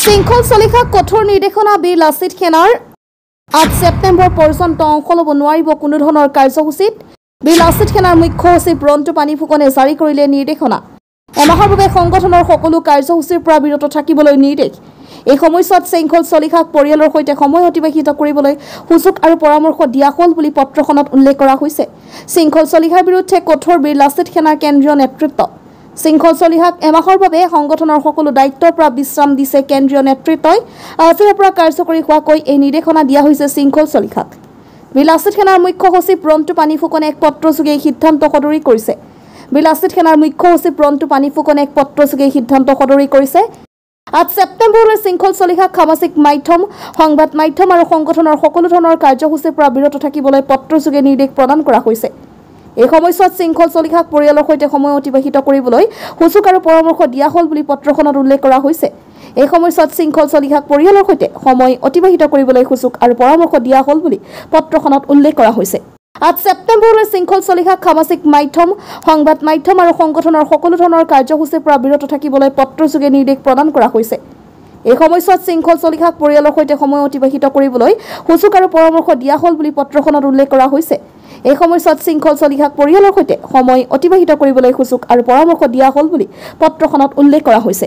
শৃংখল চলিখা কঠোৰ নিৰ্দেশনা বীৰ লাচিত সেনাৰ 8 ছেপ্টেম্বৰ পৰ্যন্ত অংশ ল'ব নোৱাৰিব কোনো ধৰণৰ কাৰ্যসূচীত বীৰ লাচিত সেনাৰ মুখ্য সচিব ৰন্তু পানীফুকনে জাৰি কৰিলে নিৰ্দেশনা এমাহৰ বাবে সংগঠনৰ সকলো কাৰ্যসূচীৰ পৰা বিৰত থাকিবলৈ নিৰ্দেশ এই সময়ছোৱাত শৃংখল চলিখাক পৰিয়ালৰ সৈতে সময় অতিবাহিত কৰিবলৈ সুযোগ আৰু পৰামৰ্শ দিয়া হ'ল বুলি পত্ৰখনত উল্লেখ কৰা হৈছে শৃংখল চলিখাৰ বিৰুদ্ধে কঠোৰ বীৰ লাচিত সেনাৰ কেন্দ্ৰীয় নেতৃত্ব শৃংখল চলিহাক এমাহৰ বাবে সংগঠনৰ সকলো দায়িত্বৰ পৰা বিশ্ৰাম দিছে কেন্দ্ৰীয় নেতৃত্বই আজিৰ পৰা কাৰ্যকৰী হোৱাকৈ এই নিৰ্দেশনা দিয়া হৈছে শৃংখল চলিহাক বীৰ লাচিত সেনাৰ মুখ্য সচিব ৰন্তু পানীফুকনে এক পত্ৰযোগে সিদ্ধান্ত সদৰি কৰিছে বীৰ লাচিত সেনাৰ মুখ্য সচিব ৰন্তু পানীফুকনে এক পত্ৰযোগে সিদ্ধান্ত সদৰি কৰিছে 8 ছেপ্টেম্বৰলৈ শৃংখল চলিহাক সামাজিক মাধ্যম সংবাদ মাধ্যম আৰু সংগঠনৰ সকলো ধৰণৰ কাৰ্যসূচীৰ পৰা বিৰত থাকিবলৈ পত্ৰযোগে নিৰ্দেশ প্ৰদান কৰা হৈছে এই সময়ছোৱাত শৃংখল চলিখাক পৰিয়ালৰ সৈতে সময় অতিবাহিত কৰিবলৈ সুযোগ আৰু পৰামৰ্শ দিয়া হ'ল বুলি পত্ৰখনত উল্লেখ কৰা হৈছে এই সময়ছোৱাত শৃংখল চলিখাক পৰিয়ালৰ সৈতে সময় অতিবাহিত কৰিবলৈ সুযোগ আৰু পৰামৰ্শ দিয়া হ'ল বুলি পত্ৰখনত উল্লেখ কৰা হৈছে 8 ছেপ্টেম্বৰলৈ শৃংখল চলিখাক সামাজিক মাধ্যম সংবাদ মাধ্যম আৰু সংগঠনৰ সকলো ধৰণৰ কাৰ্যসূচীৰ পৰা বিৰত থাকিবলৈ পত্ৰযোগে নিৰ্দেশ প্ৰদান কৰা হৈছে এই সময়ছোৱাত শৃংখল চলিখাক পৰিয়ালৰ সৈতে সময় অতিবাহিত কৰিবলৈ সুযোগ আৰু পৰামৰ্শ দিয়া হ'ল বুলি পত্ৰখনত উল্লেখ কৰা হৈছে এই সময়ছোৱাত শৃংখল চলিখাক পৰিয়ালৰ সৈতে সময় অতিবাহিত কৰিবলৈ সুযোগ আৰু পৰামৰ্শ দিয়া হ'ল বুলি পত্ৰখনত উল্লেখ কৰা হৈছে